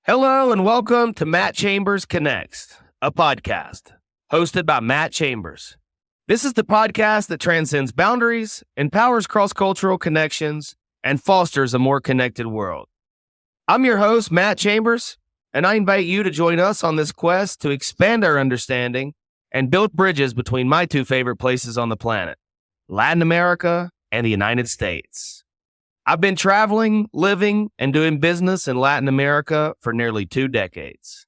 Hello and welcome to Matt Chambers Connects, a podcast hosted by Matt Chambers. This is the podcast that transcends boundaries, empowers cross-cultural connections, and fosters a more connected world. I'm your host, Matt Chambers, and I invite you to join us on this quest to expand our understanding and build bridges between my two favorite places on the planet, Latin America and the United States. I've been traveling, living, and doing business in Latin America for nearly 2 decades.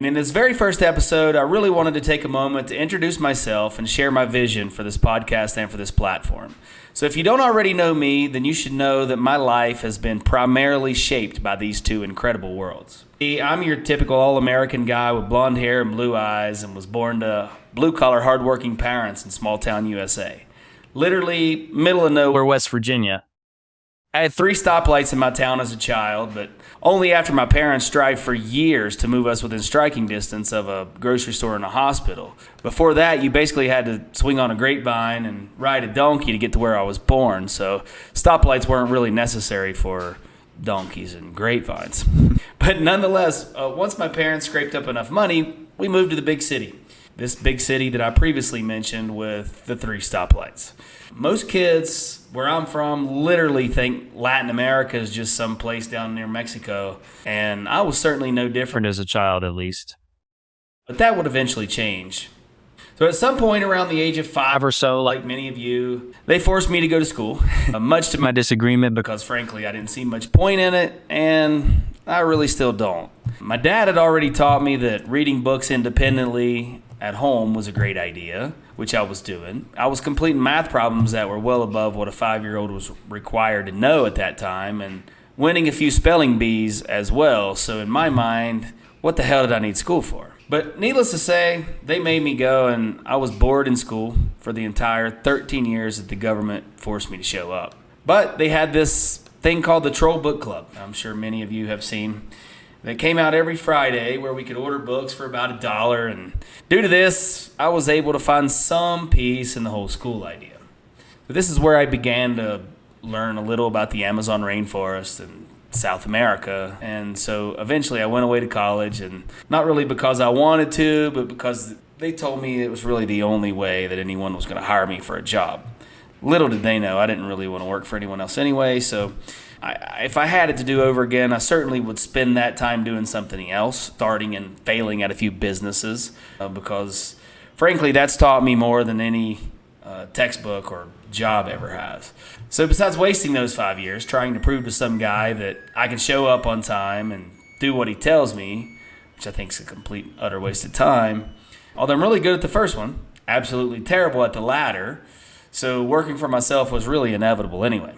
In this very first episode, I really wanted to take a moment to introduce myself and share my vision for this podcast and for this platform. So if you don't already know me, then you should know that my life has been primarily shaped by these two incredible worlds. I'm your typical all-American guy with blonde hair and blue eyes and was born to blue-collar, hardworking parents in small-town USA. Literally middle of nowhere, West Virginia. I had 3 stoplights in my town as a child, but only after my parents strived for years to move us within striking distance of a grocery store and a hospital. Before that, you basically had to swing on a grapevine and ride a donkey to get to where I was born, so stoplights weren't really necessary for donkeys and grapevines. But nonetheless, once my parents scraped up enough money, we moved to the big city. This big city that I previously mentioned with the 3 stoplights. Most kids where I'm from literally think Latin America is just some place down near Mexico, and I was certainly no different as a child, at least. But that would eventually change. So at some point around the age of 5 or so, like many of you, they forced me to go to school, much to my disagreement because frankly I didn't see much point in it, and I really still don't. My dad had already taught me that reading books independently at home was a great idea, which I was doing. I was completing math problems that were well above what a 5-year-old was required to know at that time, and winning a few spelling bees as well. So in my mind, what the hell did I need school for? But needless to say, they made me go, and I was bored in school for the entire 13 years that the government forced me to show up. But they had this thing called the Troll Book Club, I'm sure many of you have seen, that came out every Friday where we could order books for about $1, and due to this, I was able to find some peace in the whole school idea. But this is where I began to learn a little about the Amazon rainforest and South America, and so eventually I went away to college, and not really because I wanted to, but because they told me it was really the only way that anyone was going to hire me for a job. Little did they know I didn't really want to work for anyone else anyway, so if I had it to do over again, I certainly would spend that time doing something else, starting and failing at a few businesses, because frankly, that's taught me more than any textbook or job ever has. So besides wasting those 5 years trying to prove to some guy that I can show up on time and do what he tells me, which I think is a complete, utter waste of time, although I'm really good at the first one, absolutely terrible at the latter, so working for myself was really inevitable anyway.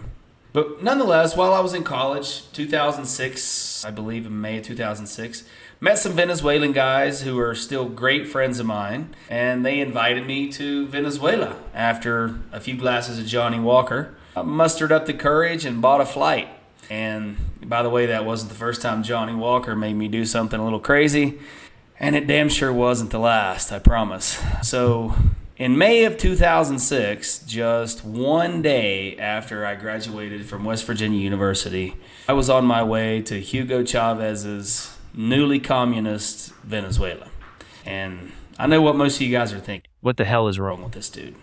But nonetheless, while I was in college, 2006, I believe in May of 2006, met some Venezuelan guys who are still great friends of mine, and they invited me to Venezuela after a few glasses of Johnny Walker. I mustered up the courage and bought a flight. And by the way, that wasn't the first time Johnny Walker made me do something a little crazy, and it damn sure wasn't the last, I promise. So in May of 2006, just one day after I graduated from West Virginia University, I was on my way to Hugo Chavez's newly communist Venezuela. And I know what most of you guys are thinking. What the hell is wrong with this dude?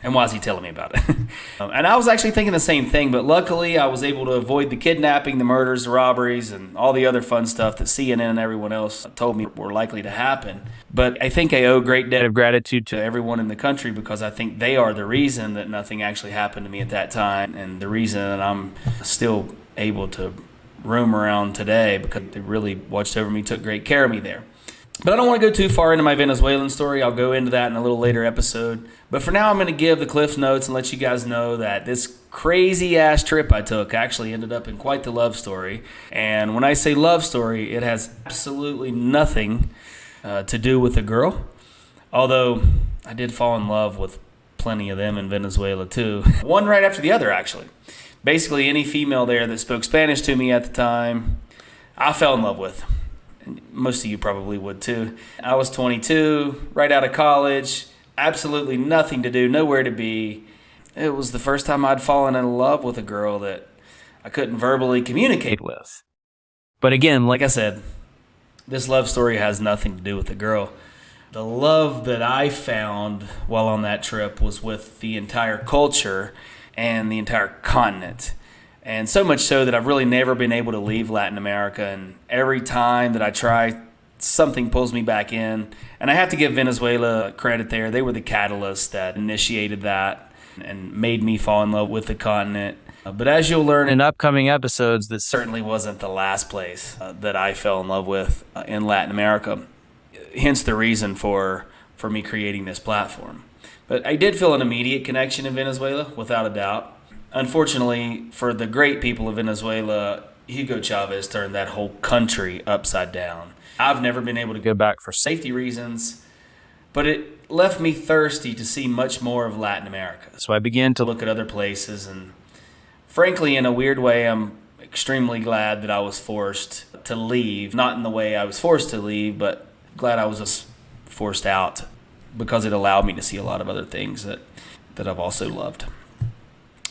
And why is he telling me about it? And I was actually thinking the same thing, but luckily I was able to avoid the kidnapping, the murders, the robberies, and all the other fun stuff that CNN and everyone else told me were likely to happen. But I think I owe a great debt of gratitude to everyone in the country because I think they are the reason that nothing actually happened to me at that time, and the reason that I'm still able to roam around today because they really watched over me, took great care of me there. But I don't want to go too far into my Venezuelan story. I'll go into that in a little later episode. But for now, I'm going to give the Cliff Notes and let you guys know that this crazy-ass trip I took actually ended up in quite the love story. And when I say love story, it has absolutely nothing to do with a girl. Although I did fall in love with plenty of them in Venezuela too. One right after the other, actually. Basically, any female there that spoke Spanish to me at the time, I fell in love with. Most of you probably would too. I was 22, right out of college, absolutely nothing to do, nowhere to be. It was the first time I'd fallen in love with a girl that I couldn't verbally communicate with. But again, like I said, this love story has nothing to do with the girl. The love that I found while on that trip was with the entire culture and the entire continent. And so much so that I've really never been able to leave Latin America. And every time that I try, something pulls me back in. And I have to give Venezuela credit there. They were the catalyst that initiated that and made me fall in love with the continent. But as you'll learn in upcoming episodes, this certainly wasn't the last place that I fell in love with in Latin America. Hence the reason for me creating this platform. But I did feel an immediate connection in Venezuela, without a doubt. Unfortunately, for the great people of Venezuela, Hugo Chavez turned that whole country upside down. I've never been able to go back for safety reasons, but it left me thirsty to see much more of Latin America. So I began to look at other places, and frankly, in a weird way, I'm extremely glad that I was forced to leave. Not in the way I was forced to leave, but glad I was just forced out, because it allowed me to see a lot of other things that I've also loved.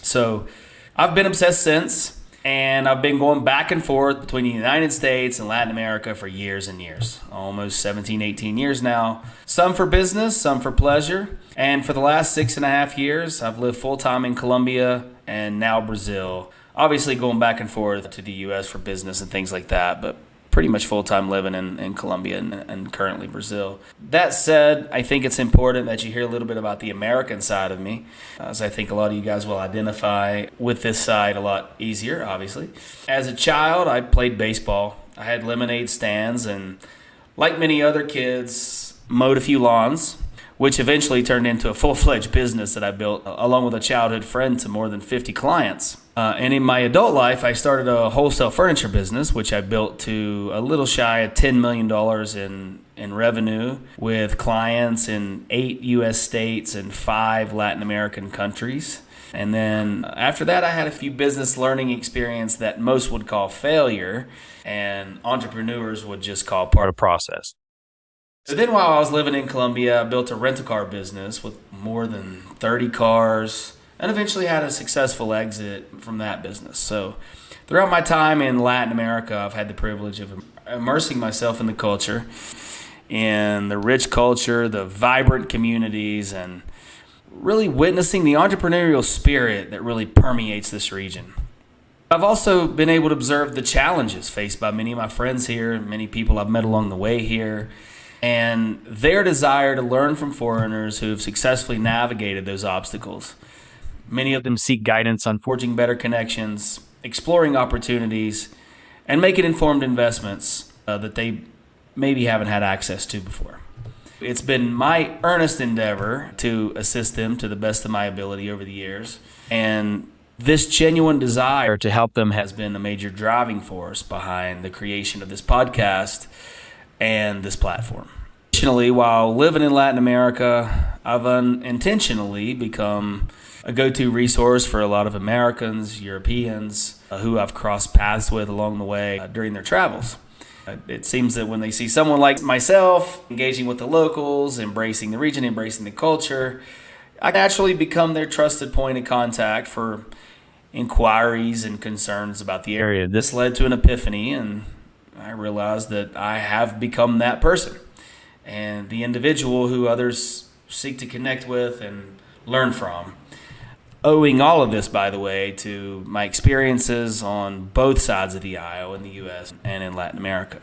So I've been obsessed since, and I've been going back and forth between the United States and Latin America for years and years, almost 17, 18 years now. Some for business, some for pleasure. And for the last 6.5 years, I've lived full-time in Colombia and now Brazil. Obviously going back and forth to the U.S. for business and things like that, but pretty much full-time living in Colombia and currently Brazil. That said, I think it's important that you hear a little bit about the American side of me, as I think a lot of you guys will identify with this side a lot easier, obviously. As a child, I played baseball. I had lemonade stands and, like many other kids, mowed a few lawns, which eventually turned into a full-fledged business that I built along with a childhood friend to more than 50 clients. And in my adult life, I started a wholesale furniture business, which I built to a little shy of $10 million in revenue, with clients in 8 U.S. states and 5 Latin American countries. And then after that, I had a few business learning experience that most would call failure, and entrepreneurs would just call part of the process. So then while I was living in Colombia, I built a rental car business with more than 30 cars, and eventually had a successful exit from that business. So throughout my time in Latin America, I've had the privilege of immersing myself in the culture, in the rich culture, the vibrant communities, and really witnessing the entrepreneurial spirit that really permeates this region. I've also been able to observe the challenges faced by many of my friends here, many people I've met along the way here, and their desire to learn from foreigners who have successfully navigated those obstacles. Many of them seek guidance on forging better connections, exploring opportunities, and making informed investments that they maybe haven't had access to before. It's been my earnest endeavor to assist them to the best of my ability over the years, and this genuine desire to help them has been a major driving force behind the creation of this podcast and this platform. Additionally, while living in Latin America, I've unintentionally become a go-to resource for a lot of Americans, Europeans, who I've crossed paths with along the way during their travels. It seems that when they see someone like myself engaging with the locals, embracing the region, embracing the culture, I naturally become their trusted point of contact for inquiries and concerns about the area. This led to an epiphany, and I realized that I have become that person and the individual who others seek to connect with and learn from. Owing all of this, by the way, to my experiences on both sides of the aisle in the U.S. and in Latin America.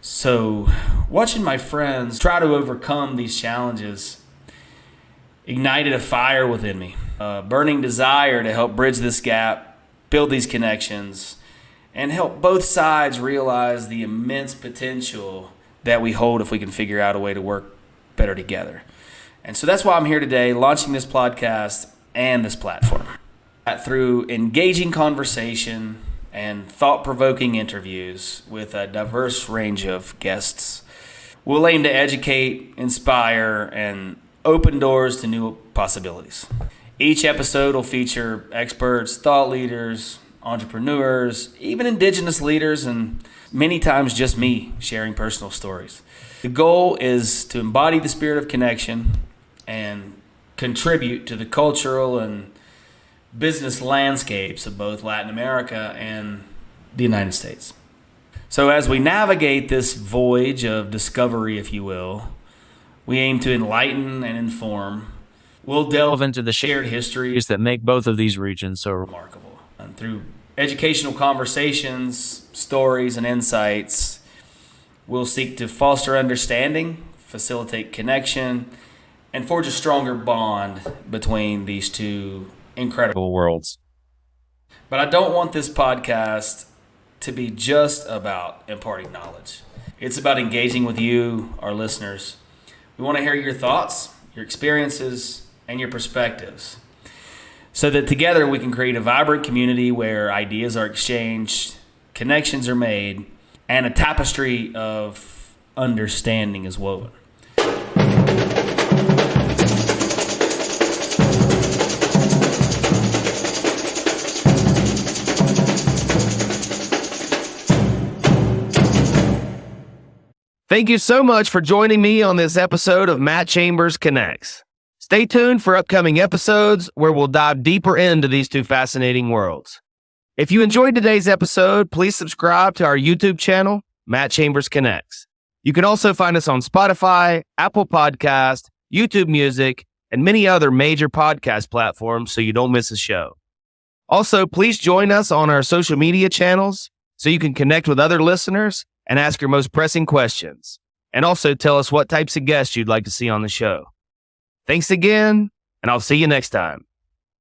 So watching my friends try to overcome these challenges ignited a fire within me, a burning desire to help bridge this gap, build these connections, and help both sides realize the immense potential that we hold if we can figure out a way to work better together. And so that's why I'm here today, launching this podcast and this platform. Through engaging conversation and thought-provoking interviews with a diverse range of guests, we'll aim to educate, inspire, and open doors to new possibilities. Each episode will feature experts, thought leaders, entrepreneurs, even indigenous leaders, and many times just me sharing personal stories. The goal is to embody the spirit of connection and contribute to the cultural and business landscapes of both Latin America and the United States. So as we navigate this voyage of discovery, if you will, we aim to enlighten and inform. We'll delve into the shared histories that make both of these regions so remarkable. And through educational conversations, stories, and insights, we'll seek to foster understanding, facilitate connection, and forge a stronger bond between these two incredible worlds. But I don't want this podcast to be just about imparting knowledge. It's about engaging with you, our listeners. We want to hear your thoughts, your experiences, and your perspectives, so that together we can create a vibrant community where ideas are exchanged, connections are made, and a tapestry of understanding is woven. Thank you so much for joining me on this episode of Matt Chambers Connects. Stay tuned for upcoming episodes where we'll dive deeper into these two fascinating worlds. If you enjoyed today's episode, please subscribe to our YouTube channel, Matt Chambers Connects. You can also find us on Spotify, Apple Podcast, YouTube Music, and many other major podcast platforms so you don't miss a show. Also, please join us on our social media channels so you can connect with other listeners and ask your most pressing questions. And also tell us what types of guests you'd like to see on the show. Thanks again, and I'll see you next time.